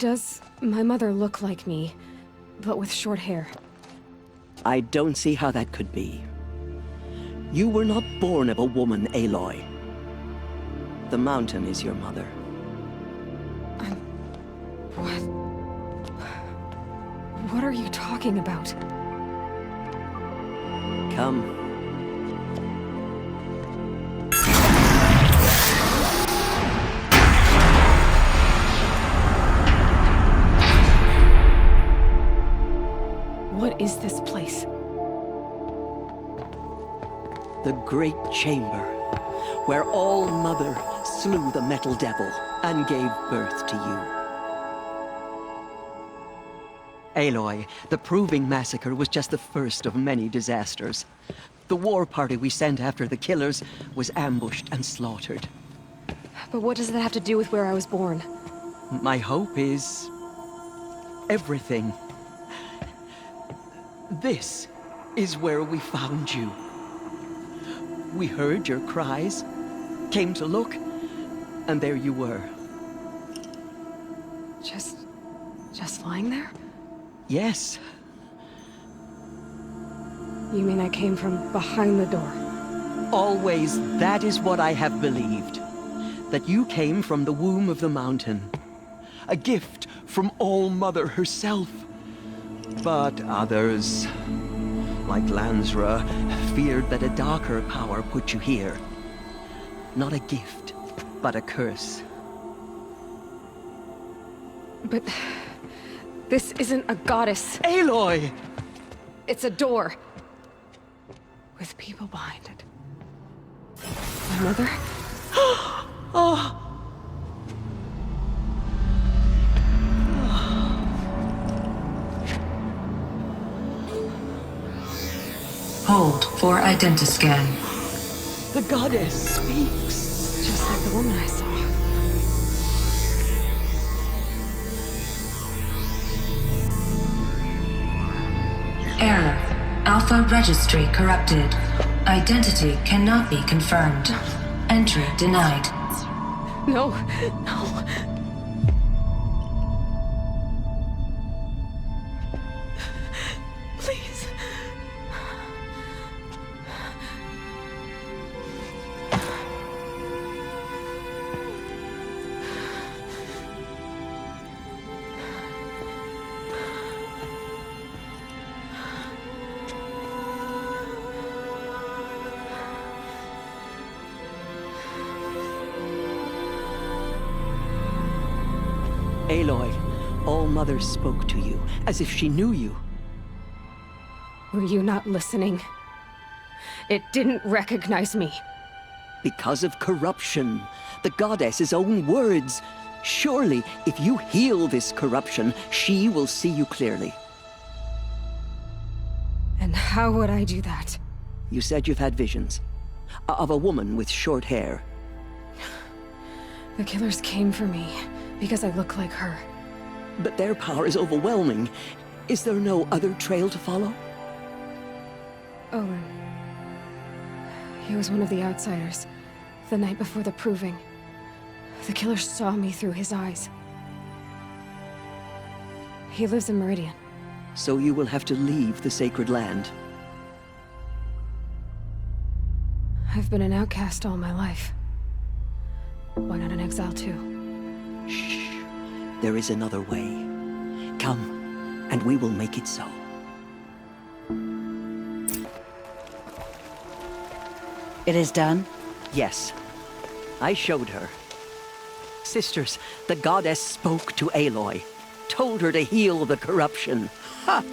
Does my mother look like me, but with short hair? I don't see how that could be. You were not born of a woman, Aloy. The mountain is your mother. What? What are you talking about? Come. What is this place? The Great Chamber, where All-Mother slew the Metal Devil and gave birth to you. Aloy, the Proving Massacre was just the first of many disasters. The war party we sent after the killers was ambushed and slaughtered. But what does that have to do with where I was born? My hope is... everything. This is where we found you. We heard your cries, came to look, and there you were. Just lying there? Yes. You mean I came from behind the door? Always, that is what I have believed. That you came from the womb of the mountain. A gift from All-Mother herself. But others, like Lansra, feared that a darker power put you here. Not a gift, but a curse. But... this isn't a goddess. Aloy! It's a door. With people behind it. My mother? Oh! Hold for identiscan. The goddess speaks. Just like the woman I saw. Error. Alpha registry corrupted. Identity cannot be confirmed. Entry denied. No, no. Please. Aloy, All-Mother spoke to you, as if she knew you. Were you not listening? It didn't recognize me. Because of corruption. The goddess's own words. Surely, if you heal this corruption, she will see you clearly. And how would I do that? You said you've had visions. Of a woman with short hair. The killers came for me, because I look like her. But their power is overwhelming. Is there no other trail to follow? Owen. He was one of the outsiders. The night before the Proving. The killers saw me through his eyes. He lives in Meridian. So you will have to leave the sacred land. I've been an outcast all my life. Why not an exile too? Shh. There is another way. Come, and we will make it so. It is done? Yes. I showed her. Sisters, the goddess spoke to Aloy. Told her to heal the corruption. Ha!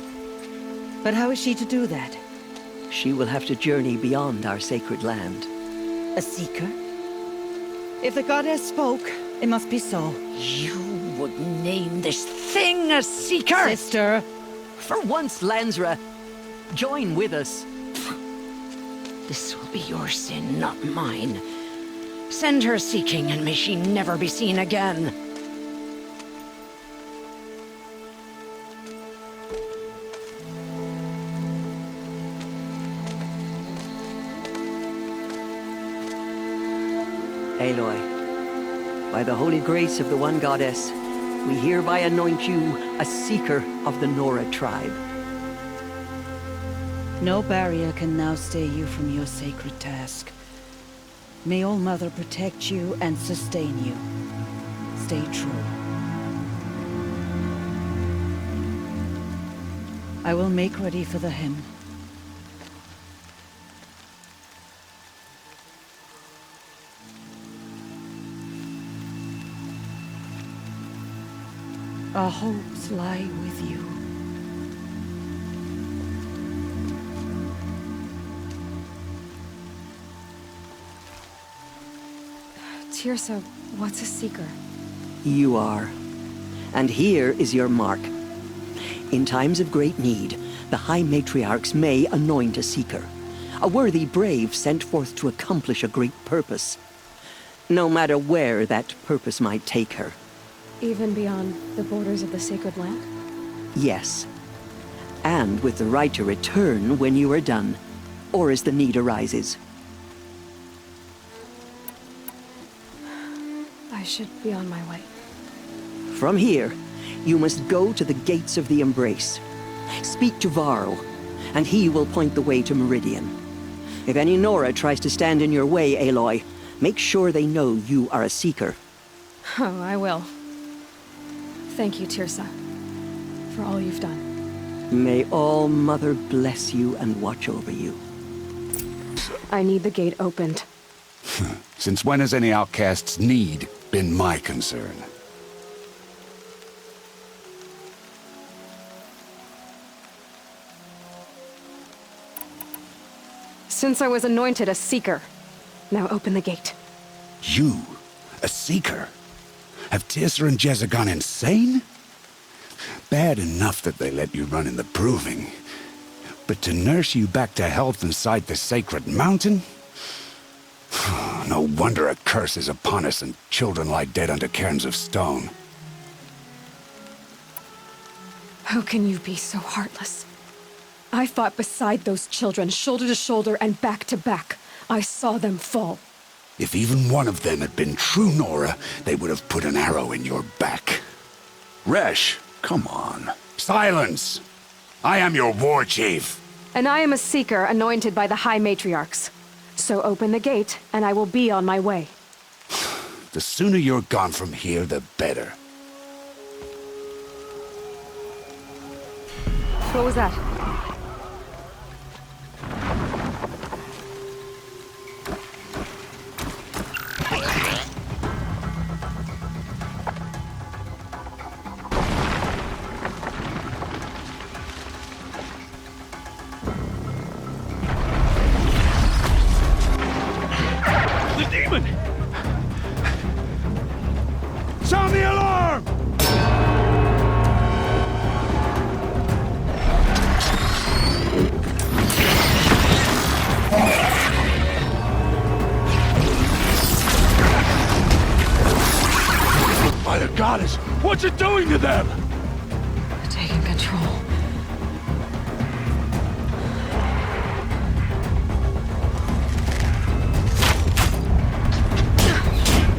But how is she to do that? She will have to journey beyond our sacred land. A seeker? If the goddess spoke, it must be so. You would name this thing a seeker? Sister! For once, Lansra, join with us. This will be your sin, not mine. Send her seeking, and may she never be seen again. Aloy, by the holy grace of the One Goddess, we hereby anoint you a Seeker of the Nora tribe. No barrier can now stay you from your sacred task. May All Mother protect you and sustain you. Stay true. I will make ready for the hymn. Our hopes lie with you. Tirsa, what's a Seeker? You are. And here is your mark. In times of great need, the High Matriarchs may anoint a Seeker. A worthy brave sent forth to accomplish a great purpose. No matter where that purpose might take her. Even beyond the borders of the Sacred Land? Yes. And with the right to return when you are done, or as the need arises. I should be on my way. From here, you must go to the Gates of the Embrace. Speak to Varl, and he will point the way to Meridian. If any Nora tries to stand in your way, Aloy, make sure they know you are a Seeker. Oh, I will. Thank you, Tirsa, for all you've done. May All Mother bless you and watch over you. I need the gate opened. Since when has any outcast's need been my concern? Since I was anointed a Seeker. Now open the gate. You? A Seeker? Have Tirsa and Jezza gone insane? Bad enough that they let you run in the Proving. But to nurse you back to health inside the Sacred Mountain? No wonder a curse is upon us and children lie dead under cairns of stone. How can you be so heartless? I fought beside those children, shoulder to shoulder and back to back. I saw them fall. If even one of them had been true Nora, they would have put an arrow in your back. Resh, come on. Silence! I am your war chief. And I am a Seeker anointed by the High Matriarchs. So open the gate, and I will be on my way. The sooner you're gone from here, the better. What was that? Sound the alarm! By the goddess, what's it doing to them? Taking control.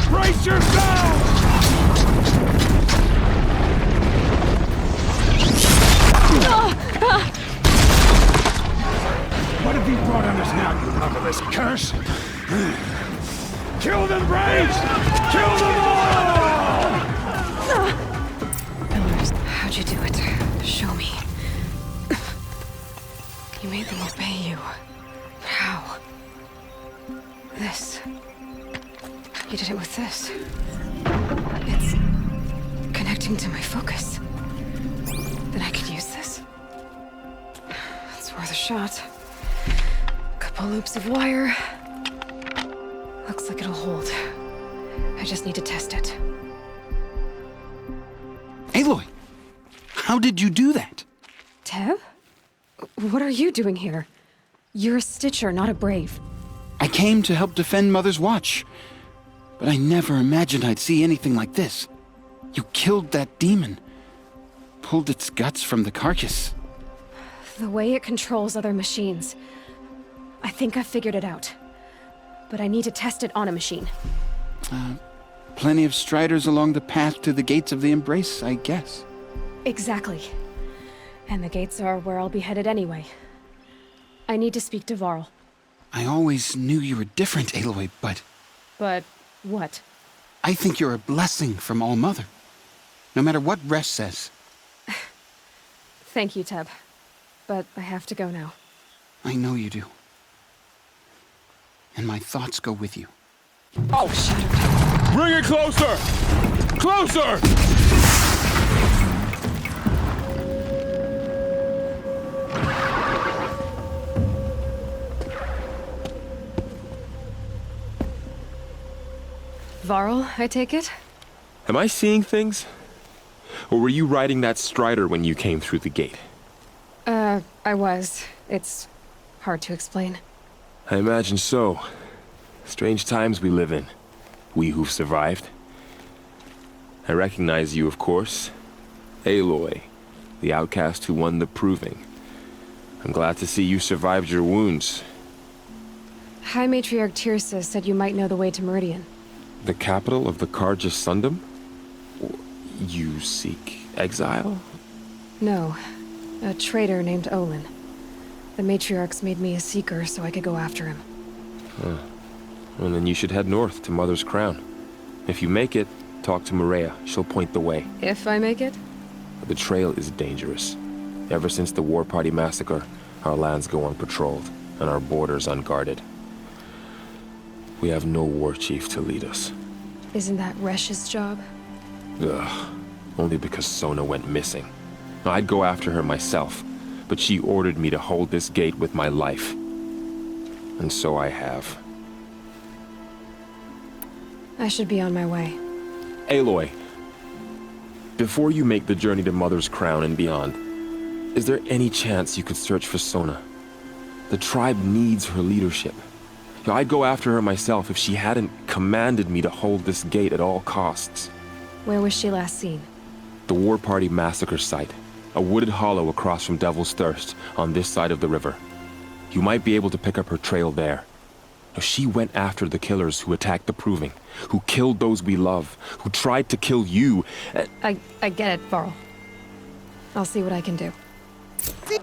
Brace yourselves! What have you brought on us now, you motherless curse? Kill them, Braves! Kill them all! Pillars, how'd you do it? Show me. You made them obey you. How? This. You did it with this. It's connecting to my focus. Then I could use this. It's worth a shot. Couple loops of wire. Looks like it'll hold. I just need to test it. Aloy, how did you do that? Tev? What are you doing here? You're a Stitcher, not a Brave. I came to help defend Mother's Watch, but I never imagined I'd see anything like this. You killed that demon, pulled its guts from the carcass. The way it controls other machines. I think I figured it out. But I need to test it on a machine. Plenty of striders along the path to the gates of the Embrace, I guess. Exactly. And the gates are where I'll be headed anyway. I need to speak to Varl. I always knew you were different, Aloy, but But what? I think you're a blessing from All Mother. No matter what Resh says. Thank you, Teb. But I have to go now. I know you do. And my thoughts go with you. Oh, Shadow. Bring it closer! Closer! Varl, I take it? Am I seeing things? Or were you riding that strider when you came through the gate? I was. It's hard to explain. I imagine so. Strange times we live in. We who've survived. I recognize you, of course. Aloy, the outcast who won the Proving. I'm glad to see you survived your wounds. High Matriarch Tirsa said you might know the way to Meridian. The capital of the Carja Sundom? You seek exile? No. A traitor named Olin. The Matriarchs made me a seeker so I could go after him. Well, then you should head north to Mother's Crown. If you make it, talk to Maria. She'll point the way. If I make it? The trail is dangerous. Ever since the War Party massacre, our lands go unpatrolled, and our borders unguarded. We have no war chief to lead us. Isn't that Resh's job? Ugh. Only because Sona went missing. I'd go after her myself, but she ordered me to hold this gate with my life. And so I have. I should be on my way. Aloy, before you make the journey to Mother's Crown and beyond, is there any chance you could search for Sona? The tribe needs her leadership. I'd go after her myself if she hadn't commanded me to hold this gate at all costs. Where was she last seen? The War Party massacre site. A wooded hollow across from Devil's Thirst, on this side of the river. You might be able to pick up her trail there. She went after the killers who attacked the Proving, who killed those we love, who tried to kill you. I get it, Varl. I'll see what I can do.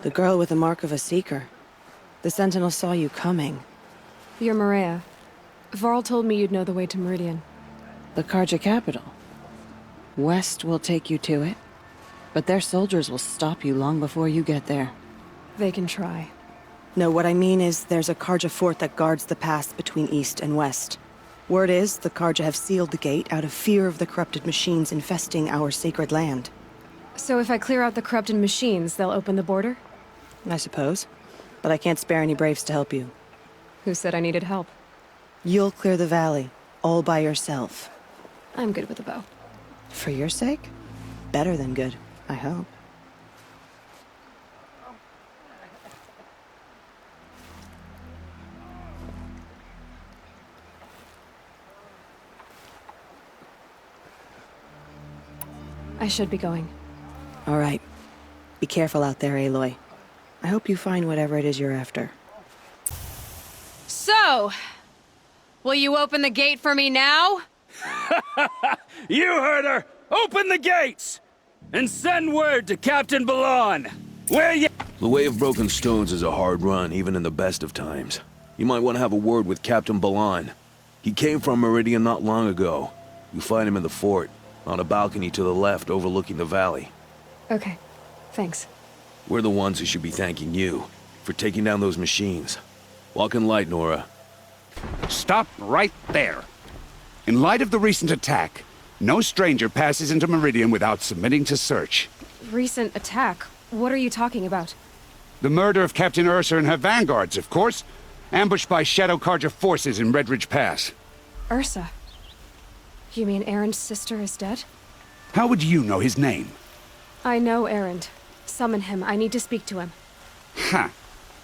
The girl with the mark of a seeker. The Sentinel saw you coming. You're Maria. Varl told me you'd know the way to Meridian. The Carja capital. West will take you to it, but their soldiers will stop you long before you get there. They can try. No, what I mean is there's a Carja fort that guards the pass between east and west. Word is the Carja have sealed the gate out of fear of the corrupted machines infesting our sacred land. So if I clear out the corrupted machines, they'll open the border? I suppose. But I can't spare any braves to help you. Who said I needed help? You'll clear the valley, all by yourself. I'm good with a bow. For your sake? Better than good, I hope. I should be going. All right. Be careful out there, Aloy. I hope you find whatever it is you're after. So, will you open the gate for me now? You heard her! Open the gates! And send word to Captain Balan! Where you— The Way of Broken Stones is a hard run, even in the best of times. You might want to have a word with Captain Balan. He came from Meridian not long ago. You find him in the fort, on a balcony to the left overlooking the valley. Okay, thanks. We're the ones who should be thanking you for taking down those machines. Walk in light, Nora. Stop right there. In light of the recent attack, no stranger passes into Meridian without submitting to search. Recent attack? What are you talking about? The murder of Captain Ursa and her vanguards, of course. Ambushed by Shadow Carja forces in Redridge Pass. Ursa? You mean Erend's sister is dead? How would you know his name? I know Erend. Summon him. I need to speak to him. Ha!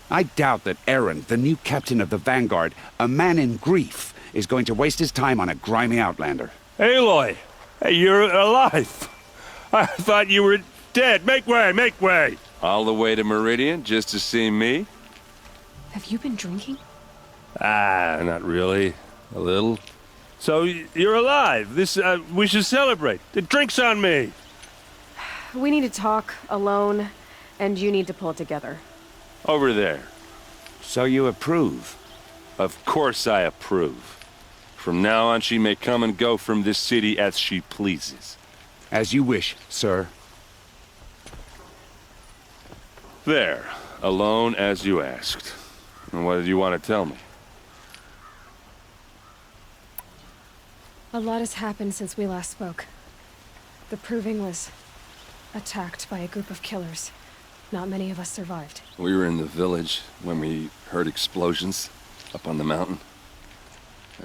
I doubt that Erend, the new captain of the Vanguard, a man in grief, is going to waste his time on a grimy outlander. Aloy! Hey, you're alive! I thought you were dead. Make way, make way! All the way to Meridian just to see me? Have you been drinking? Ah, not really. A little. So you're alive. We should celebrate. The drink's on me. We need to talk, alone, and you need to pull it together. Over there. So you approve? Of course I approve. From now on, she may come and go from this city as she pleases. As you wish, sir. There. Alone as you asked. And what did you want to tell me? A lot has happened since we last spoke. The Proving was attacked by a group of killers. Not many of us survived. We were in the village when we heard explosions up on the mountain.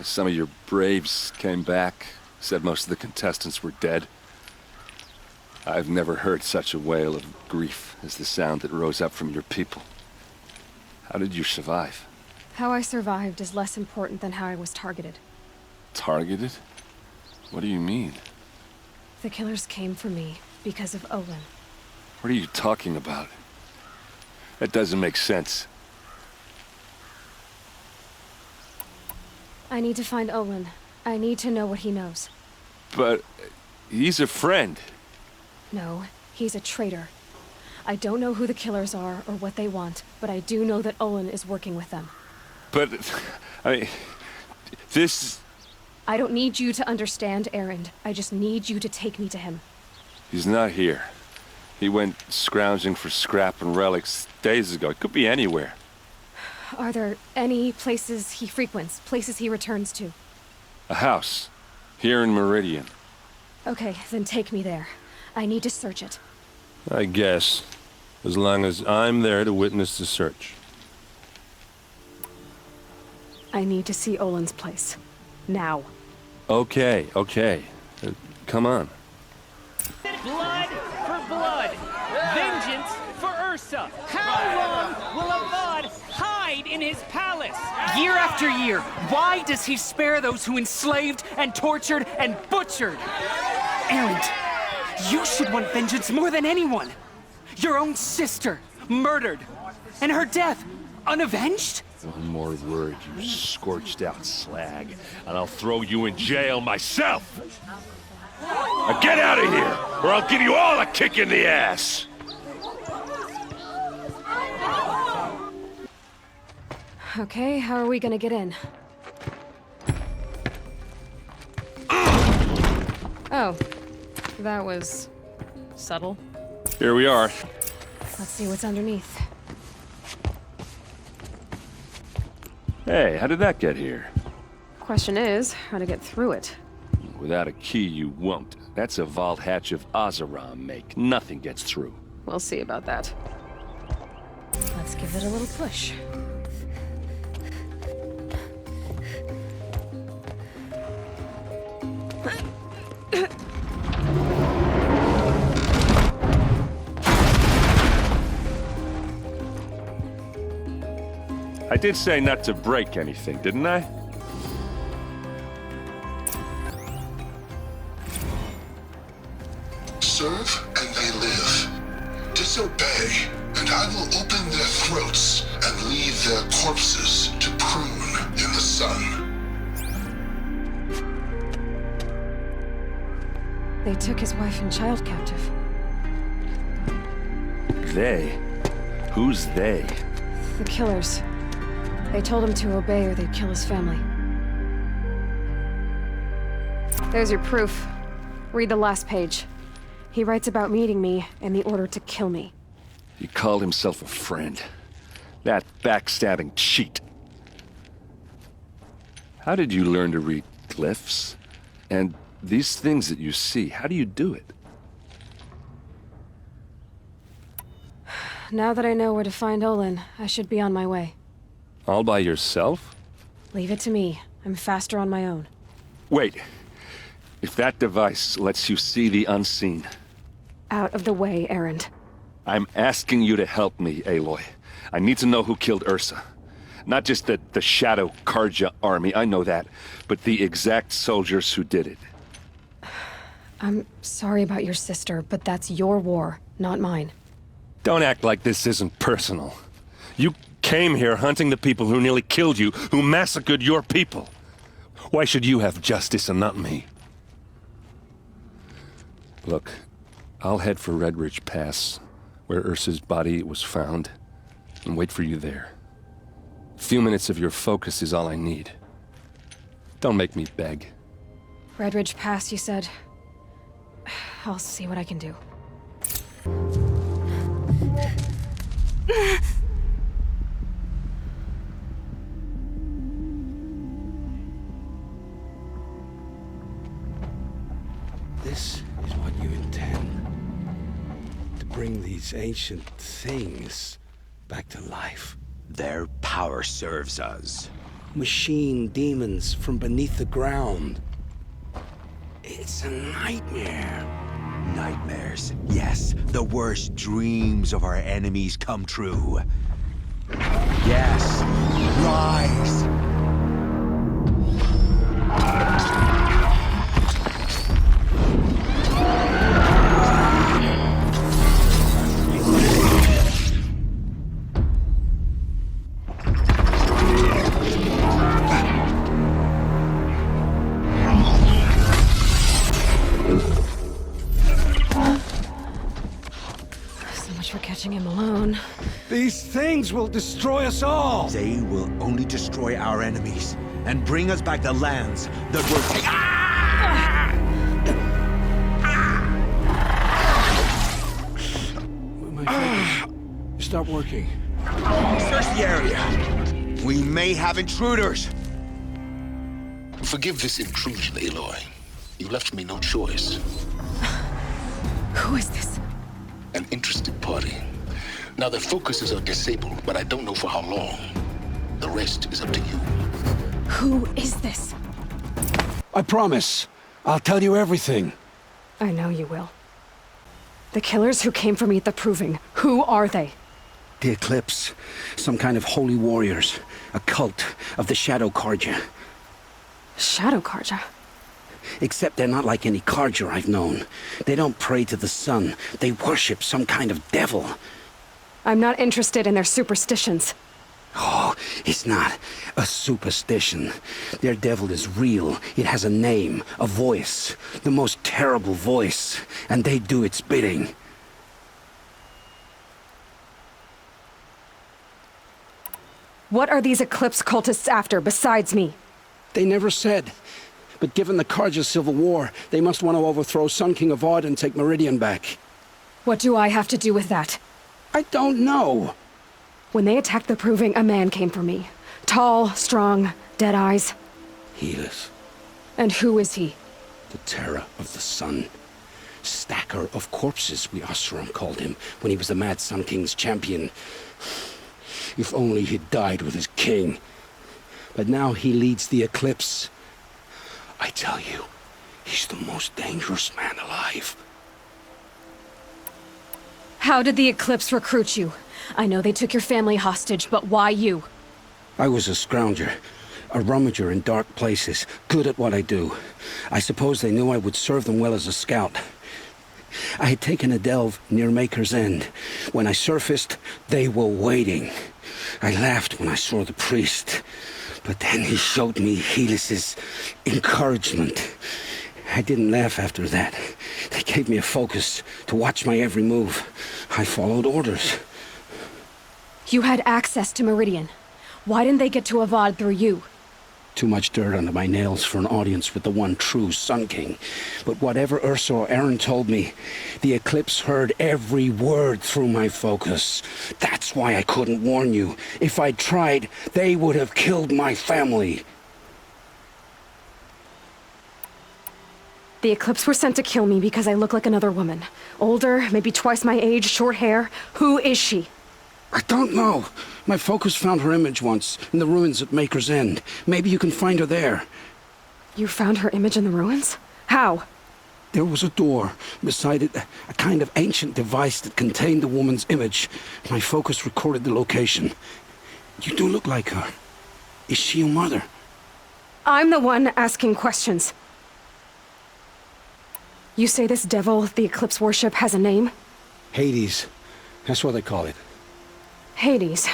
Some of your braves came back, said most of the contestants were dead. I've never heard such a wail of grief as the sound that rose up from your people. How did you survive? How I survived is less important than how I was targeted. Targeted? What do you mean? The killers came for me because of Olin. What are you talking about? That doesn't make sense. I need to find Olin. I need to know what he knows. But he's a friend. No, he's a traitor. I don't know who the killers are or what they want, but I do know that Olin is working with them. But, this... I don't need you to understand, Erend. I just need you to take me to him. He's not here. He went scrounging for scrap and relics days ago. It could be anywhere. Are there any places he frequents, places he returns to? A house. Here in Meridian. Okay, then take me there. I need to search it. I guess. As long as I'm there to witness the search. I need to see Olin's place. Now. Okay. Come on. Blood for blood. Vengeance for Ursa. How long will Avad hide in his palace? Year after year, why does he spare those who enslaved and tortured and butchered? Erend, you should want vengeance more than anyone. Your own sister, murdered. And her death, unavenged? One more word, you scorched out slag, and I'll throw you in jail myself! Now get out of here, or I'll give you all a kick in the ass! Okay, how are we gonna get in? Oh, that was subtle. Here we are. Let's see what's underneath. Hey, how did that get here? Question is, how to get through it. Without a key, you won't. That's a vault hatch of Oseram make. Nothing gets through. We'll see about that. Let's give it a little push. I did say not to break anything, didn't I? Serve and they live. Disobey, and I will open their throats and leave their corpses to prune in the sun. They took his wife and child captive. They? Who's they? The killers. They told him to obey or they'd kill his family. There's your proof. Read the last page. He writes about meeting me and the order to kill me. He called himself a friend. That backstabbing cheat. How did you learn to read glyphs? And these things that you see, how do you do it? Now that I know where to find Olin, I should be on my way. All by yourself? Leave it to me. I'm faster on my own. Wait. If that device lets you see the unseen... Out of the way, Erend. I'm asking you to help me, Aloy. I need to know who killed Ursa. Not just the Shadow Carja army, I know that, but the exact soldiers who did it. I'm sorry about your sister, but that's your war, not mine. Don't act like this isn't personal. You came here hunting the people who nearly killed you, who massacred your people. Why should you have justice and not me? Look, I'll head for Red Ridge Pass, where Ursa's body was found, and wait for you there. A few minutes of your focus is all I need. Don't make me beg. Red Ridge Pass, you said. I'll see what I can do. This is what you intend. To bring these ancient things back to life. Their power serves us. Machine demons from beneath the ground. It's a nightmare. Nightmares. Yes, the worst dreams of our enemies come true. Yes, rise! Catching him alone. These things will destroy us all! They will only destroy our enemies and bring us back the lands that will take. My fingers stop working. Search the area. We may have intruders. Forgive this intrusion, Aloy. You left me no choice. Who is this? An interested party. Now their focuses are disabled, but I don't know for how long. The rest is up to you. Who is this? I promise. I'll tell you everything. I know you will. The killers who came for me at the Proving, who are they? The Eclipse. Some kind of holy warriors. A cult of the Shadow Carja. Shadow Carja? Except they're not like any Carja I've known. They don't pray to the sun. They worship some kind of devil. I'm not interested in their superstitions. Oh, it's not a superstition. Their devil is real. It has a name, a voice. The most terrible voice. And they do its bidding. What are these Eclipse cultists after, besides me? They never said. But given the Carja civil war, they must want to overthrow Sun King Avad and take Meridian back. What do I have to do with that? I don't know. When they attacked the Proving, a man came for me. Tall, strong, dead eyes. Helis. And who is he? The terror of the sun. Stacker of corpses, we Oseram called him, when he was the Mad Sun King's champion. If only he'd died with his king. But now he leads the Eclipse. I tell you, he's the most dangerous man alive. How did the Eclipse recruit you? I know they took your family hostage, but why you? I was a scrounger, a rummager in dark places, good at what I do. I suppose they knew I would serve them well as a scout. I had taken a delve near Maker's End. When I surfaced, they were waiting. I laughed when I saw the priest. But then he showed me Helis's encouragement. I didn't laugh after that. They gave me a focus to watch my every move. I followed orders. You had access to Meridian. Why didn't they get to Avad through you? Too much dirt under my nails for an audience with the one true Sun King. But whatever Ursa or Aaron told me, the Eclipse heard every word through my focus. That's why I couldn't warn you. If I'd tried, they would have killed my family. The Eclipse were sent to kill me because I look like another woman. Older, maybe twice my age, short hair. Who is she? I don't know. My focus found her image once, in the ruins at Maker's End. Maybe you can find her there. You found her image in the ruins? How? There was a door. Beside it, a kind of ancient device that contained the woman's image. My focus recorded the location. You do look like her. Is she your mother? I'm the one asking questions. You say this devil the Eclipse worship has a name? Hades. That's what they call it. Hades.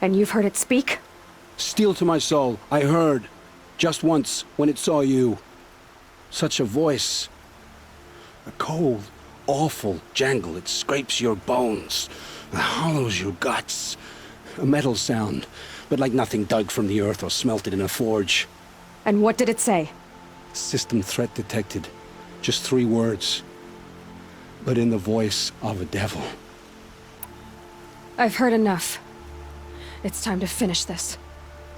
And you've heard it speak? Steel to my soul. I heard. Just once, when it saw you. Such a voice. A cold, awful jangle. It scrapes your bones. It hollows your guts. A metal sound, but like nothing dug from the earth or smelted in a forge. And what did it say? System threat detected. Just 3 words. But in the voice of a devil. I've heard enough. It's time to finish this.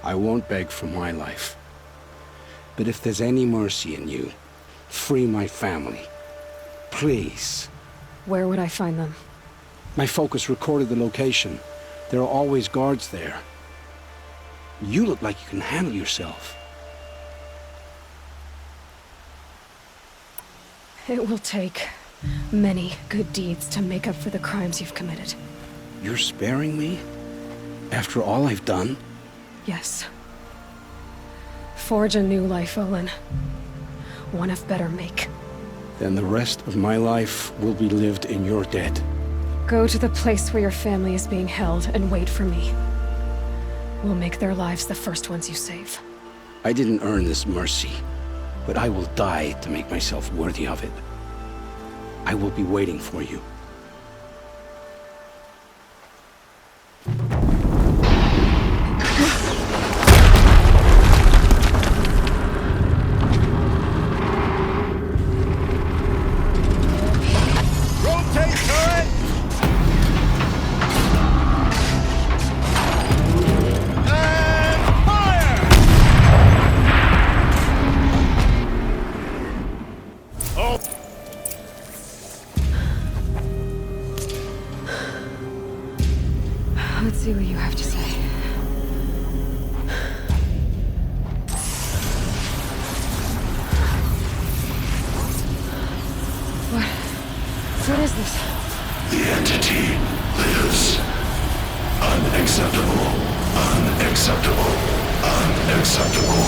I won't beg for my life. But if there's any mercy in you, free my family. Please. Where would I find them? My focus recorded the location. There are always guards there. You look like you can handle yourself. It will take many good deeds to make up for the crimes you've committed. You're sparing me? After all I've done? Yes. Forge a new life, Olin. One of better make. Then the rest of my life will be lived in your debt. Go to the place where your family is being held and wait for me. We'll make their lives the first ones you save. I didn't earn this mercy, but I will die to make myself worthy of it. I will be waiting for you. Let's see what you have to say. What is this? The entity lives. Unacceptable. Unacceptable. Unacceptable.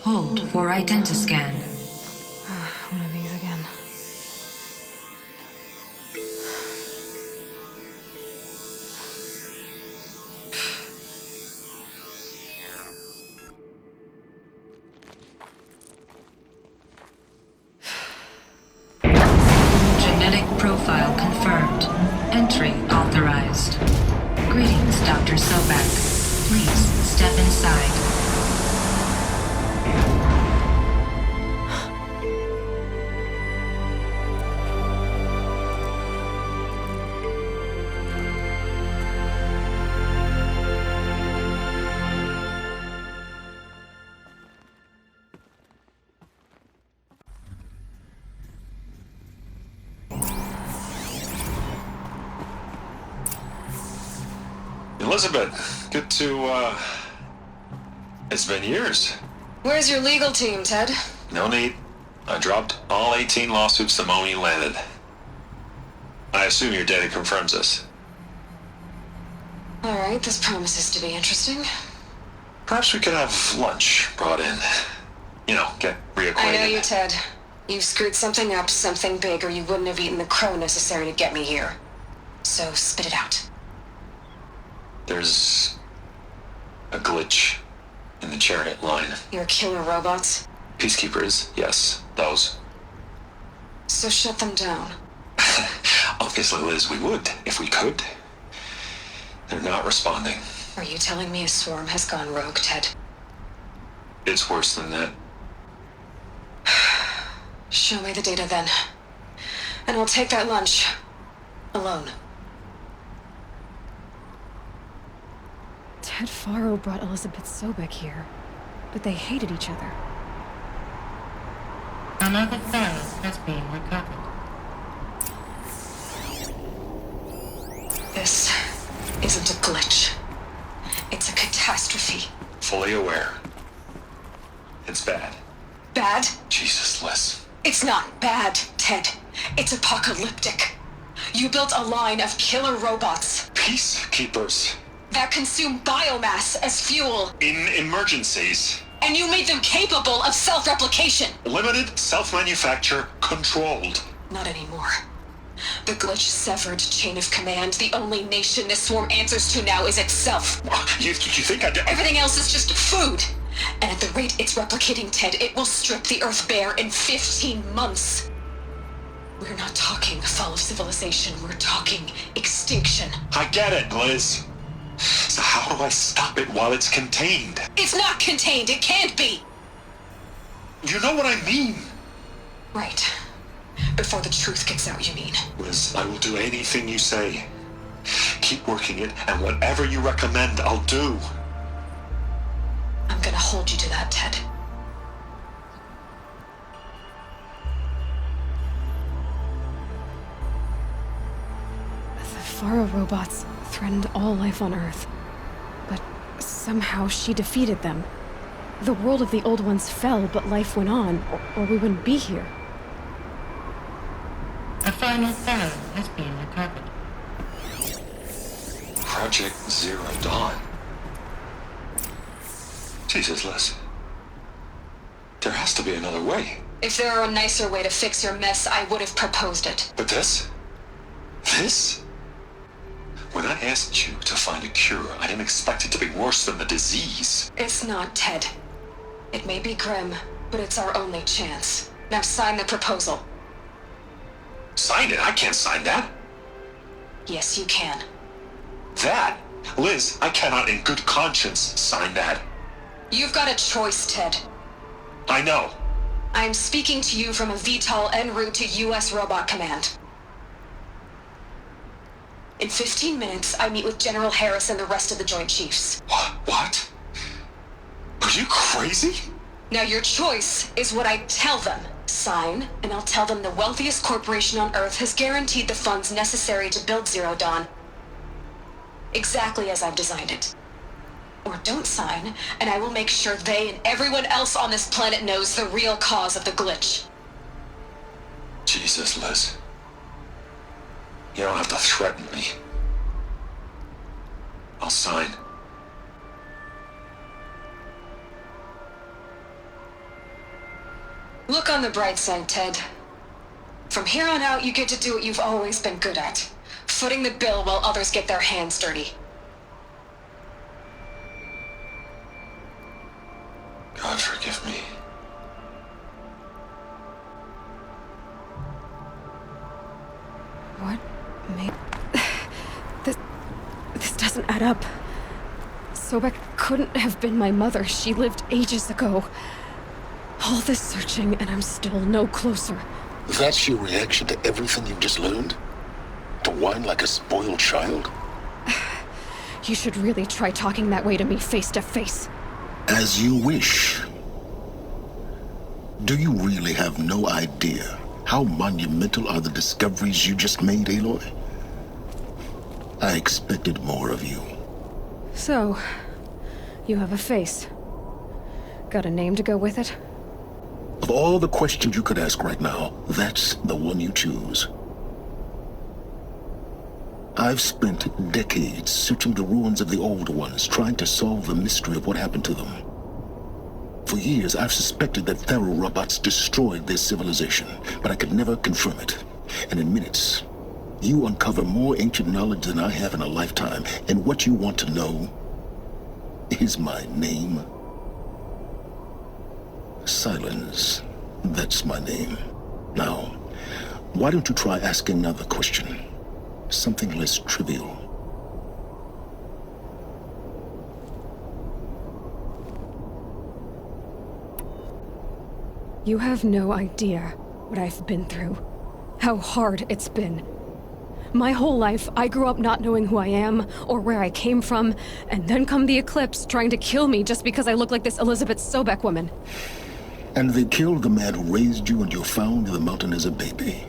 Hold for identiscan. One of these again. Genetic profile confirmed. Entry authorized. Greetings, Dr. Sobek. Please step inside. Elizabeth, good to, it's been years. Where's your legal team, Ted? No need. I dropped all 18 lawsuits the moment you landed. I assume your data confirms this. Alright, this promises to be interesting. Perhaps we could have lunch brought in. You know, get reacquainted. I know you, Ted. You've screwed something up, something big, or you wouldn't have eaten the crow necessary to get me here. So spit it out. There's a glitch in the chariot line. Your killer robots? Peacekeepers, yes, those. So shut them down. Obviously, Liz, we would, if we could. They're not responding. Are you telling me a swarm has gone rogue, Ted? It's worse than that. Show me the data then. And I'll take that lunch. Alone. Ted Faro brought Elizabeth Sobek here, but they hated each other. Another file has been recovered. This isn't a glitch. It's a catastrophe. Fully aware. It's bad. Bad? Jesus, Liz. It's not bad, Ted. It's apocalyptic. You built a line of killer robots. Peacekeepers. That consume biomass as fuel. In emergencies. And you made them capable of self-replication. Limited, self-manufacture, controlled. Not anymore. The glitch severed chain of command. The only nation this swarm answers to now is itself. You think I did? Everything else is just food. And at the rate it's replicating, Ted, it will strip the Earth bare in 15 months. We're not talking fall of civilization. We're talking extinction. I get it, Liz. So how do I stop it while it's contained? It's not contained. It can't be. You know what I mean. Right. Before the truth gets out, you mean? Liz, I will do anything you say. Keep working it, and whatever you recommend, I'll do. I'm gonna hold you to that, Ted. The Faro robots threatened all life on Earth. But somehow she defeated them. The world of the old ones fell, but life went on, or we wouldn't be here. A final Faro has been recovered. Project Zero Dawn. Jesus, Liz. There has to be another way. If there were a nicer way to fix your mess, I would have proposed it. But this? This? When I asked you to find a cure, I didn't expect it to be worse than the disease. It's not, Ted. It may be grim, but it's our only chance. Now sign the proposal. Sign it? I can't sign that. Yes, you can. That? Liz, I cannot in good conscience sign that. You've got a choice, Ted. I know. I'm speaking to you from a VTOL en route to U.S. Robot Command. In 15 minutes, I meet with General Harris and the rest of the Joint Chiefs. What? Are you crazy? Now your choice is what I tell them. Sign, and I'll tell them the wealthiest corporation on Earth has guaranteed the funds necessary to build Zero Dawn. Exactly as I've designed it. Or don't sign, and I will make sure they and everyone else on this planet knows the real cause of the glitch. Jesus, Liz. You don't have to threaten me. I'll sign. Look on the bright side, Ted. From here on out, you get to do what you've always been good at. Footing the bill while others get their hands dirty. God forgive me. What made... This doesn't add up. Sobek couldn't have been my mother. She lived ages ago. All this searching, and I'm still no closer. That's your reaction to everything you've just learned? To whine like a spoiled child? You should really try talking that way to me face to face. As you wish. Do you really have no idea how monumental are the discoveries you just made, Aloy? I expected more of you. So, you have a face. Got a name to go with it? Of all the questions you could ask right now, that's the one you choose. I've spent decades searching the ruins of the old ones, trying to solve the mystery of what happened to them. For years, I've suspected that Faro robots destroyed their civilization, but I could never confirm it. And in minutes, you uncover more ancient knowledge than I have in a lifetime, and what you want to know is my name. Silence. That's my name. Now, why don't you try asking another question? Something less trivial. You have no idea what I've been through. How hard it's been. My whole life, I grew up not knowing who I am or where I came from, and then come the Eclipse trying to kill me just because I look like this Elizabeth Sobek woman. And they killed the man who raised you and you found in the mountain as a baby.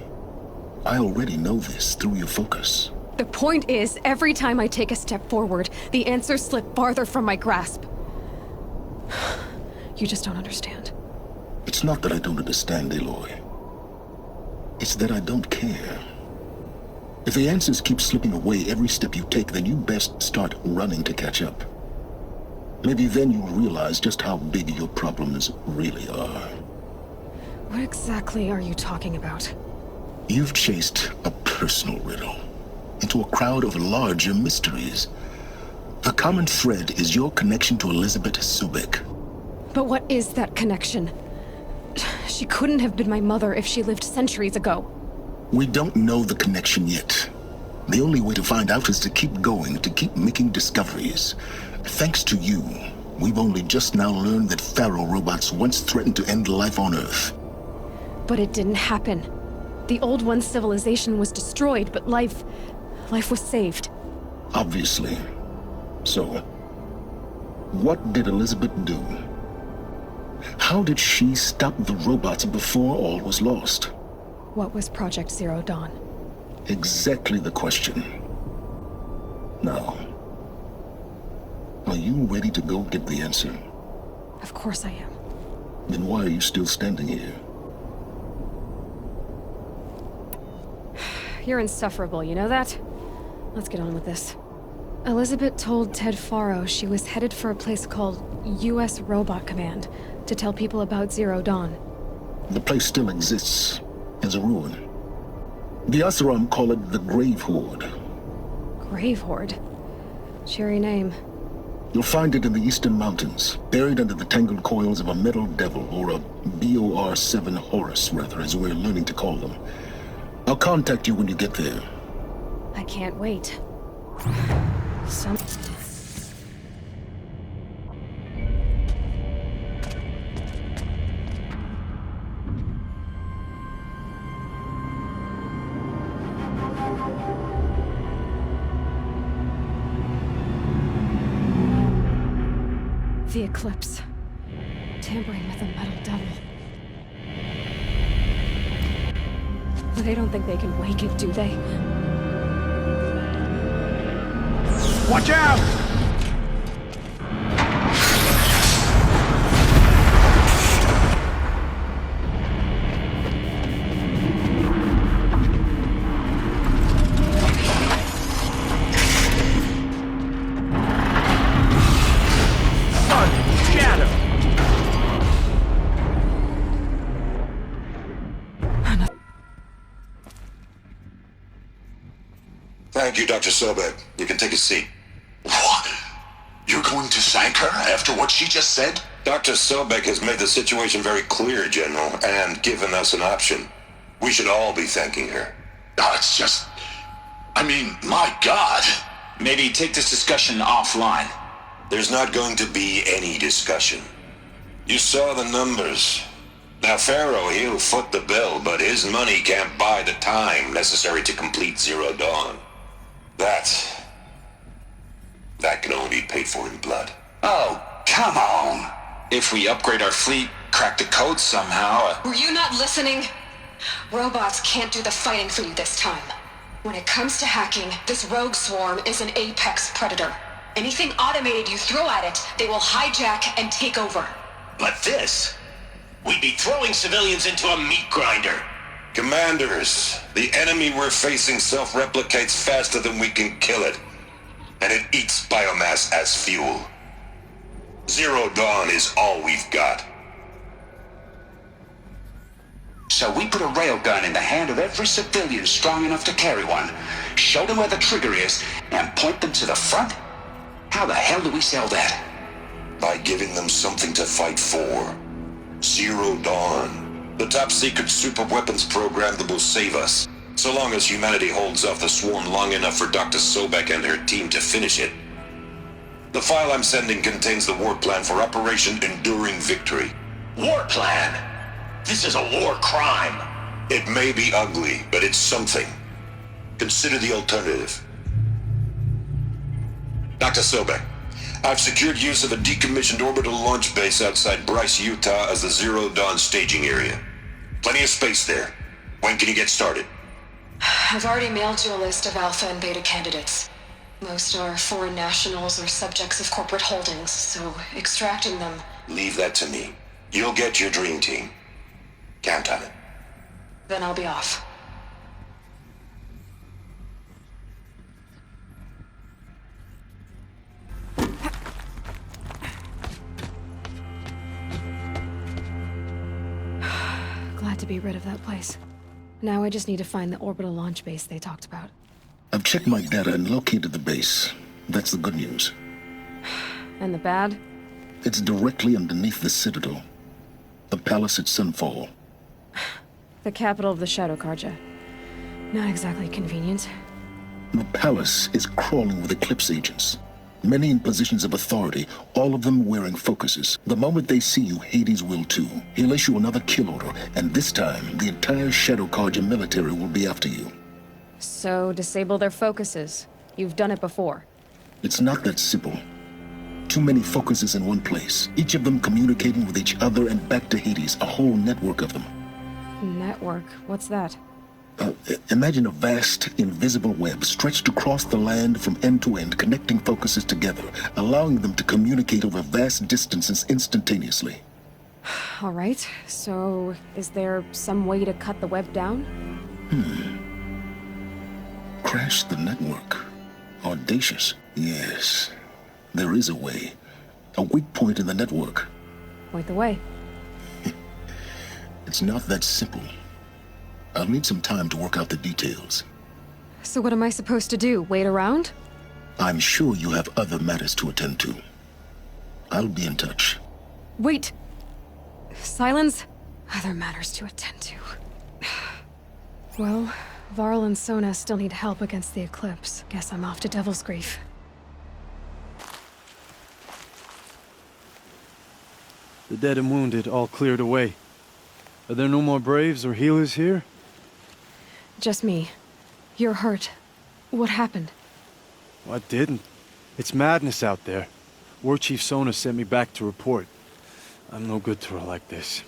I already know this through your focus. The point is, every time I take a step forward, the answers slip farther from my grasp. You just don't understand. It's not that I don't understand, Aloy. It's that I don't care. If the answers keep slipping away every step you take, then you best start running to catch up. Maybe then you'll realize just how big your problems really are. What exactly are you talking about? You've chased a personal riddle into a crowd of larger mysteries. The common thread is your connection to Elizabeth Sobek. But what is that connection? She couldn't have been my mother if she lived centuries ago. We don't know the connection yet. The only way to find out is to keep going, to keep making discoveries. Thanks to you, we've only just now learned that Pharaoh robots once threatened to end life on Earth. But it didn't happen. The Old One's civilization was destroyed, but life was saved. Obviously. So, what did Elizabeth do? How did she stop the robots before all was lost? What was Project Zero Dawn? Exactly the question. Now, are you ready to go get the answer? Of course I am. Then why are you still standing here? You're insufferable, you know that? Let's get on with this. Elizabeth told Ted Faro she was headed for a place called U.S. Robot Command to tell people about Zero Dawn. The place still exists as a ruin. The Oseram call it the Grave Horde. Grave Horde? Cheery name. You'll find it in the Eastern Mountains, buried under the tangled coils of a metal devil, or a BOR-7 Horus, rather, as we're learning to call them. I'll contact you when you get there. I can't wait. Some... The Eclipse. Tampering with a metal devil. They don't think they can wake it, do they? Watch out! Thank you, Dr. Sobek. You can take a seat. What? You're going to thank her after what she just said? Dr. Sobek has made the situation very clear, General, and given us an option. We should all be thanking her. No, it's just... I mean, my God. Maybe take this discussion offline. There's not going to be any discussion. You saw the numbers. Now, Pharaoh, he'll foot the bill, but his money can't buy the time necessary to complete Zero Dawn. That can only be paid for in blood. Oh, come on. If we upgrade our fleet, crack the code somehow... Were you not listening? Robots can't do the fighting for you this time. When it comes to hacking, this rogue swarm is an apex predator. Anything automated you throw at it, they will hijack and take over. But this... We'd be throwing civilians into a meat grinder. Commanders, the enemy we're facing self-replicates faster than we can kill it. And it eats biomass as fuel. Zero Dawn is all we've got. So we put a railgun in the hand of every civilian strong enough to carry one, show them where the trigger is, and point them to the front? How the hell do we sell that? By giving them something to fight for. Zero Dawn. The top-secret superweapons program that will save us. So long as humanity holds off the swarm long enough for Dr. Sobek and her team to finish it. The file I'm sending contains the war plan for Operation Enduring Victory. War plan? This is a war crime. It may be ugly, but it's something. Consider the alternative. Dr. Sobek, I've secured use of a decommissioned orbital launch base outside Bryce, Utah as the Zero Dawn staging area. Plenty of space there. When can you get started? I've already mailed you a list of alpha and beta candidates. Most are foreign nationals or subjects of corporate holdings, so extracting them... Leave that to me. You'll get your dream team. Count on it. Then I'll be off. had to be rid of that place. Now I just need to find the orbital launch base they talked about. I've checked my data and located the base. That's the good news. And the bad? It's directly underneath the Citadel. The palace at Sunfall. The capital of the Shadow Carja. Not exactly convenient. The palace is crawling with Eclipse agents. Many in positions of authority, all of them wearing focuses. The moment they see you, Hades will too. He'll issue another kill order, and this time, the entire Shadow Carja military will be after you. So, disable their focuses. You've done it before. It's not that simple. Too many focuses in one place, each of them communicating with each other and back to Hades, a whole network of them. Network? What's that? Imagine a vast, invisible web stretched across the land from end to end, connecting focuses together, allowing them to communicate over vast distances instantaneously. All right, so is there some way to cut the web down? Crash the network. Audacious. Yes, there is a way. A weak point in the network. Point the way. It's not that simple. I'll need some time to work out the details. So what am I supposed to do? Wait around? I'm sure you have other matters to attend to. I'll be in touch. Wait! Silence? Other matters to attend to. Well, Varl and Sona still need help against the Eclipse. Guess I'm off to Devil's Grief. The dead and wounded all cleared away. Are there no more Braves or healers here? Just me. You're hurt. What happened? What didn't? It's madness out there. War Chief Sona sent me back to report. I'm no good to her like this.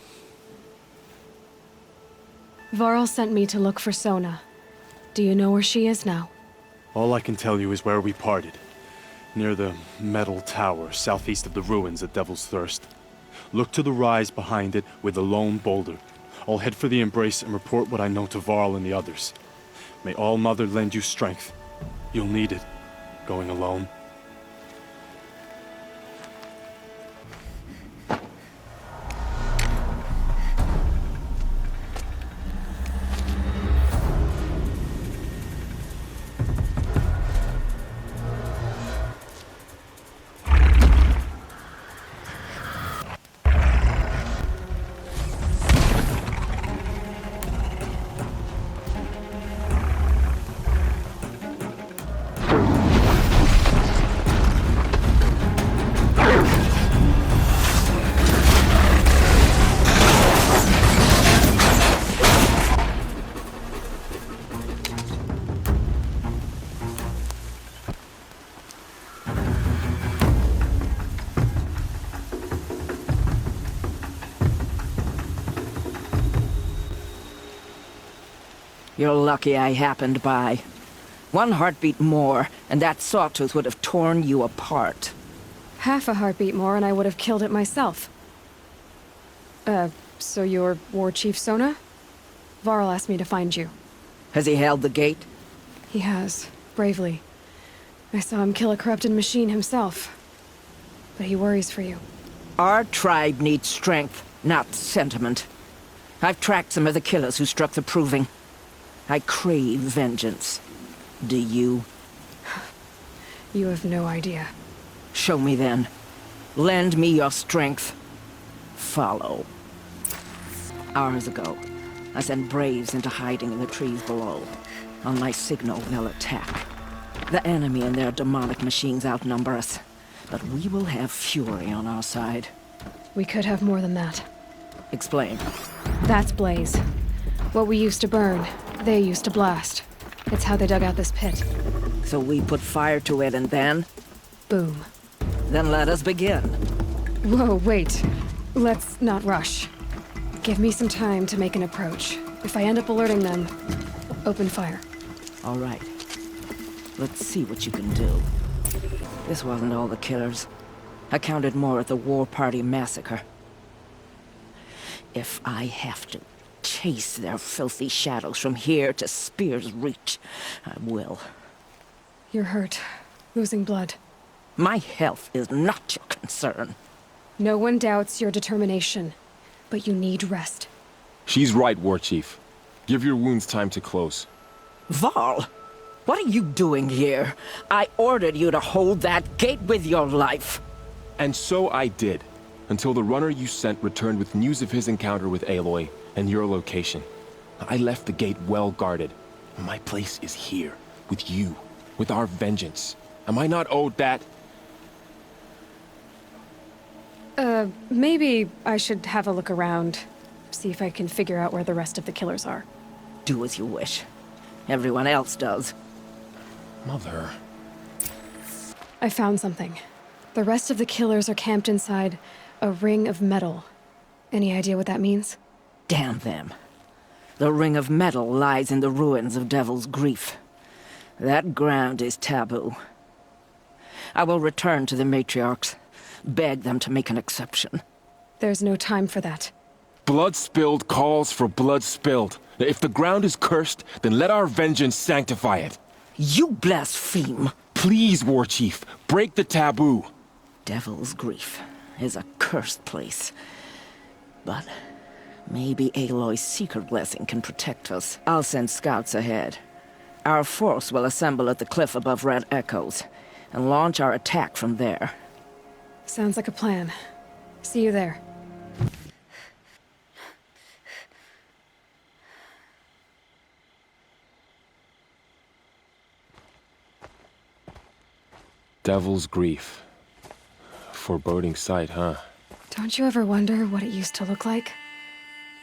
Varl sent me to look for Sona. Do you know where she is now? All I can tell you is where we parted. Near the metal tower, southeast of the ruins at Devil's Thirst. Look to the rise behind it with a lone boulder. I'll head for the Embrace and report what I know to Varl and the others. May All Mother lend you strength. You'll need it, going alone. You're lucky I happened by. One heartbeat more, and that sawtooth would have torn you apart. Half a heartbeat more and I would have killed it myself. So you're War Chief Sona? Varl asked me to find you. Has he held the gate? He has, bravely. I saw him kill a corrupted machine himself. But he worries for you. Our tribe needs strength, not sentiment. I've tracked some of the killers who struck the Proving. I crave vengeance. Do you? You have no idea. Show me then. Lend me your strength. Follow. Hours ago, I sent Braves into hiding in the trees below. On my signal, they'll attack. The enemy and their demonic machines outnumber us, but we will have fury on our side. We could have more than that. Explain. That's Blaze. What we used to burn, they used to blast. It's how they dug out this pit. So we put fire to it and then? Boom. Then let us begin. Whoa, wait. Let's not rush. Give me some time to make an approach. If I end up alerting them, open fire. All right. Let's see what you can do. This wasn't all the killers. I counted more at the War Party massacre. If I have to chase their filthy shadows from here to Spear's Reach, I will. You're hurt. Losing blood. My health is not your concern. No one doubts your determination, but you need rest. She's right, War Chief. Give your wounds time to close. Varl, what are you doing here? I ordered you to hold that gate with your life. And so I did, until the runner you sent returned with news of his encounter with Aloy and your location. I left the gate well guarded. My place is here, with you, with our vengeance. Am I not owed that? Maybe I should have a look around. See if I can figure out where the rest of the killers are. Do as you wish. Everyone else does. Mother... I found something. The rest of the killers are camped inside a ring of metal. Any idea what that means? Damn them. The ring of metal lies in the ruins of Devil's Grief. That ground is taboo. I will return to the matriarchs, beg them to make an exception. There's no time for that. Blood spilled calls for blood spilled. If the ground is cursed, then let our vengeance sanctify it. You blaspheme! Please, War Chief, break the taboo. Devil's Grief is a cursed place. But maybe Aloy's secret blessing can protect us. I'll send scouts ahead. Our force will assemble at the cliff above Red Echoes, and launch our attack from there. Sounds like a plan. See you there. Devil's Grief. Foreboding sight, huh? Don't you ever wonder what it used to look like?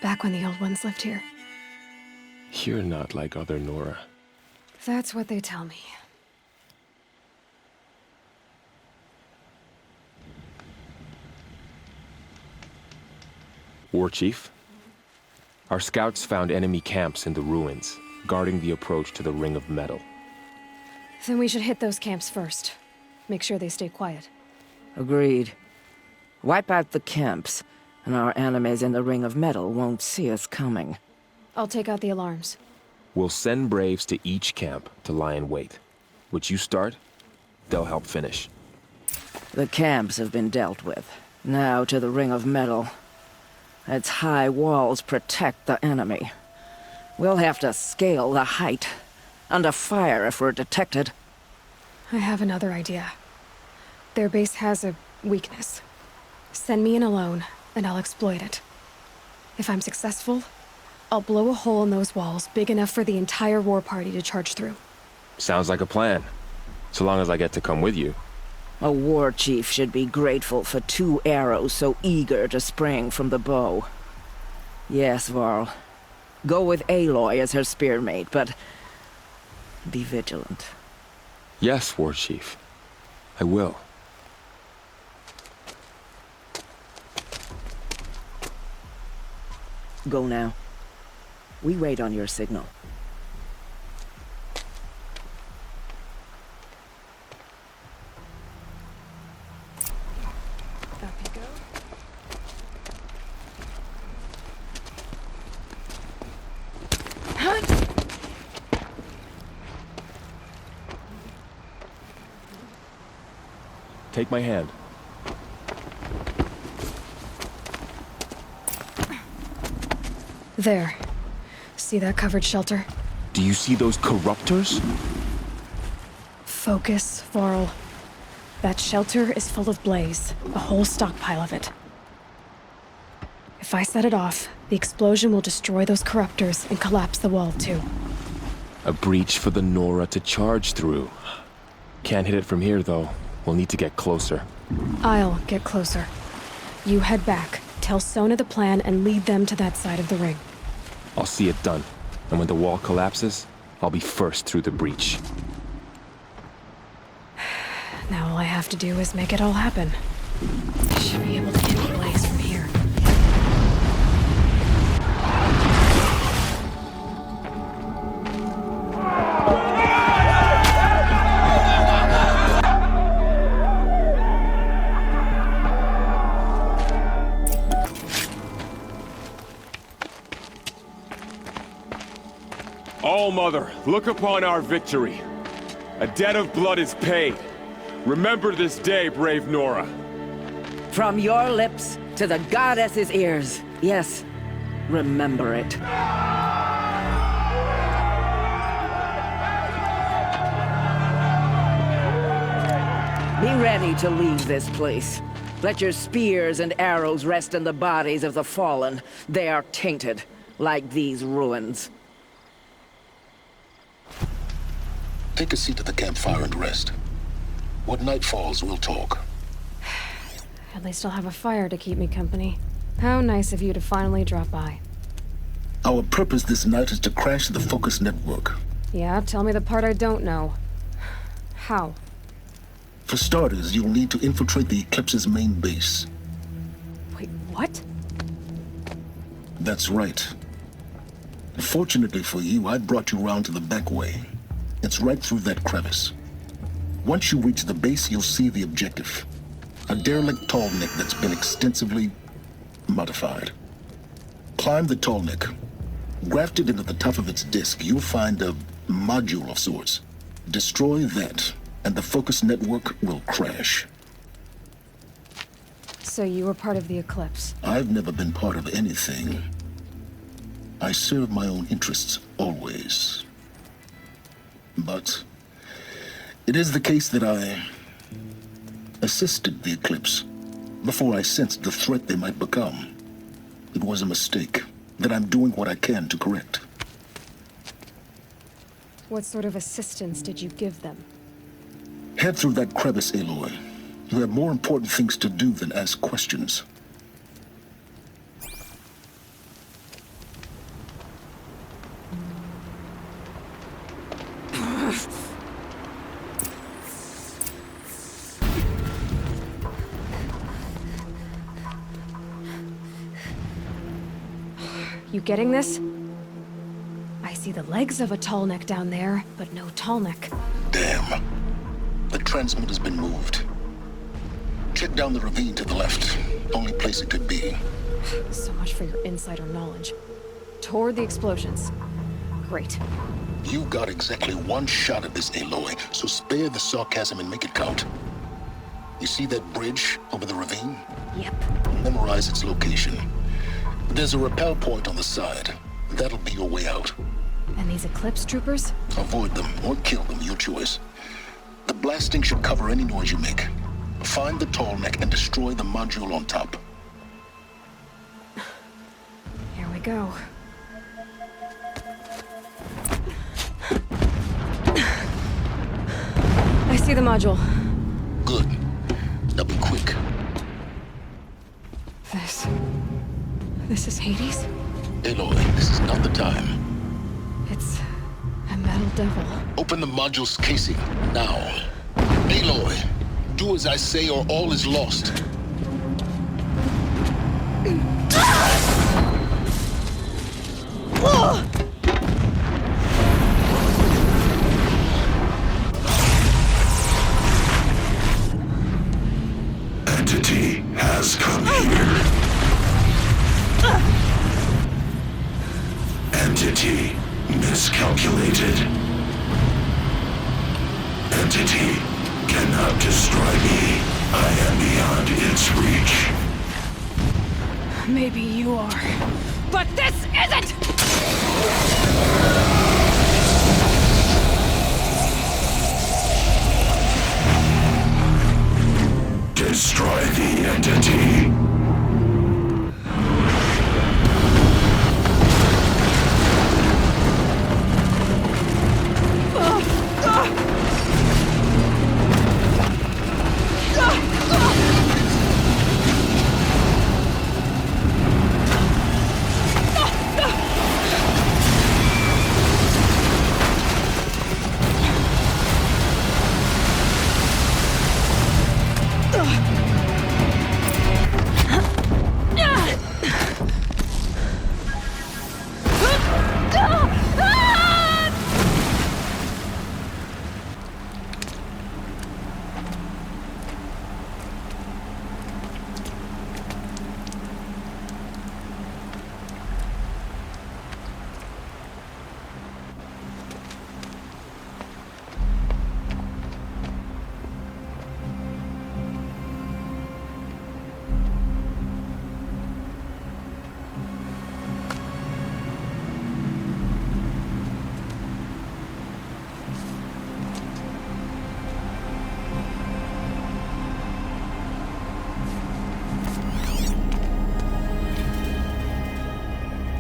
Back when the old ones lived here. You're not like other Nora. That's what they tell me. War Chief? Our scouts found enemy camps in the ruins, guarding the approach to the Ring of Metal. Then we should hit those camps first. Make sure they stay quiet. Agreed. Wipe out the camps, and our enemies in the Ring of Metal won't see us coming. I'll take out the alarms. We'll send Braves to each camp to lie in wait. What you start, they'll help finish. The camps have been dealt with. Now to the Ring of Metal. Its high walls protect the enemy. We'll have to scale the height. Under fire if we're detected. I have another idea. Their base has a weakness. Send me in alone, and I'll exploit it. If I'm successful, I'll blow a hole in those walls big enough for the entire war party to charge through. Sounds like a plan. So long as I get to come with you. A war chief should be grateful for 2 arrows so eager to spring from the bow. Yes, Varl. Go with Aloy as her spearmate, but be vigilant. Yes, War Chief. I will. Go now. We wait on your signal. Up you go. Take my hand. There. See that covered shelter? Do you see those corruptors? Focus, Varl. That shelter is full of blaze, a whole stockpile of it. If I set it off, the explosion will destroy those corruptors and collapse the wall, too. A breach for the Nora to charge through. Can't hit it from here, though. We'll need to get closer. I'll get closer. You head back, tell Sona the plan, and lead them to that side of the ring. I'll see it done. And when the wall collapses, I'll be first through the breach. Now all I have to do is make it all happen. I should be able to hit the blaze from here. All-Mother, look upon our victory. A debt of blood is paid. Remember this day, brave Nora. From your lips to the goddess's ears. Yes, Remember it. Be ready to leave this place. Let your spears and arrows rest in the bodies of the fallen. They are tainted, like these ruins. Take a seat at the campfire and rest. When night falls, we'll talk. At least I'll have a fire to keep me company. How nice of you to finally drop by. Our purpose this night is to crash the Focus network. Yeah, tell me the part I don't know. How? For starters, you'll need to infiltrate the Eclipse's main base. Wait, what? That's right. Fortunately for you, I brought you round to the back way. It's right through that crevice. Once you reach the base, you'll see the objective. A derelict tall neck that's been extensively modified. Climb the tall neck. Grafted into the top of its disk, you'll find a module of sorts. Destroy that, and the Focus network will crash. So you were part of the Eclipse? I've never been part of anything. I serve my own interests, always. But it is the case that I assisted the Eclipse before I sensed the threat they might become. It was a mistake that I'm doing what I can to correct. What sort of assistance did you give them? Head through that crevice, Aloy. You have more important things to do than ask questions. You getting this? I see the legs of a tall neck down there, but no tall neck. Damn. The transmitter's been moved. Check down the ravine to the left. Only place it could be. So much for your insider knowledge. Toward the explosions. Great. You got exactly one shot at this, Aloy, so spare the sarcasm and make it count. You see that bridge over the ravine? Yep. Memorize its location. There's a rappel point on the side. That'll be your way out. And these Eclipse troopers? Avoid them or kill them, your choice. The blasting should cover any noise you make. Find the tall neck and destroy the module on top. Here we go. I see the module. Good. Now be quick. This is Hades? Aloy, this is not the time. It's a metal devil. Open the module's casing, now. Aloy, do as I say or all is lost. Entity has come here. Entity miscalculated. Entity cannot destroy me. I am beyond its reach. Maybe you are. But this isn't! Destroy the entity.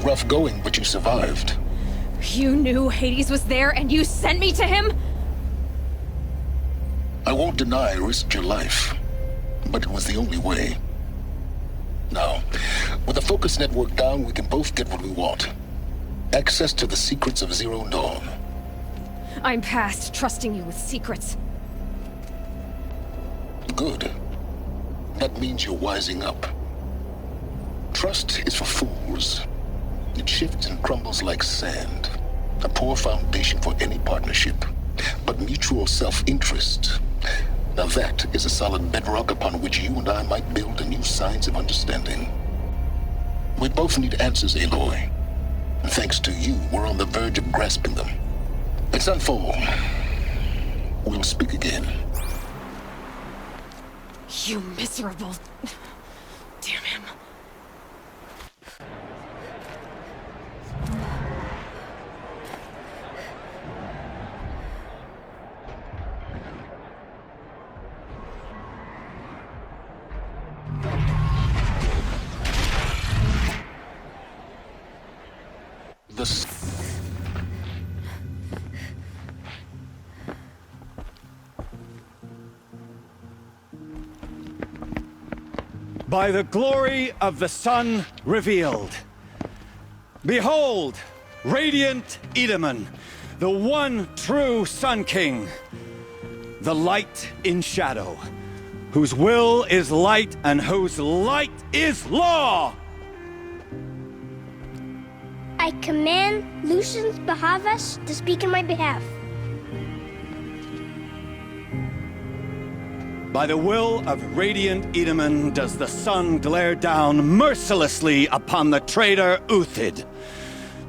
rough going, but you survived. You knew Hades was there and you sent me to him? I won't deny I risked your life, but it was the only way. Now, with the focus network down, we can both get what we want. Access to the secrets of Zero Dawn. I'm past trusting you with secrets. Good. That means you're wising up. Trust is for fools. It shifts and crumbles like sand. A poor foundation for any partnership. But mutual self-interest, now that is a solid bedrock upon which you and I might build a new science of understanding. We both need answers, Aloy. And thanks to you, we're on the verge of grasping them. Let's unfold. We'll speak again. You miserable... Damn him. By the glory of the sun revealed. Behold, radiant Edaman, the one true Sun King, the light in shadow, whose will is light and whose light is law! I command Lucius Bahavas to speak in my behalf. By the will of radiant Edaman does the sun glare down mercilessly upon the traitor Uthid.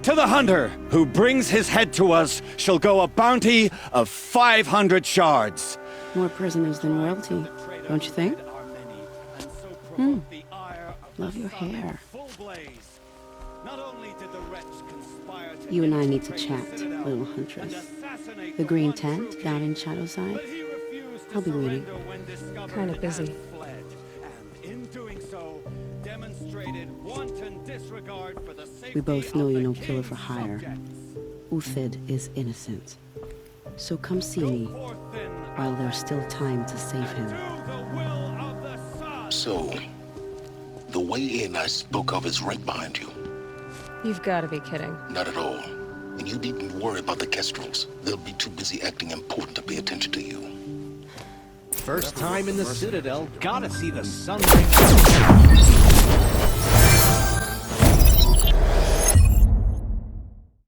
To the hunter who brings his head to us shall go a bounty of 500 shards. More prisoners than royalty, don't you think? Love your hair. You and I need to chat, little huntress. The green tent down in Shadowside? I'll be waiting. Kind of busy. We both know you're no killer for hire. Uthid is innocent. So come see me while there's still time to save him. So, the way in I spoke of is right behind you. You've got to be kidding. Not at all. And you needn't worry about the Kestrels. They'll be too busy acting important to pay attention to you. First time in the Citadel, gotta see the sun.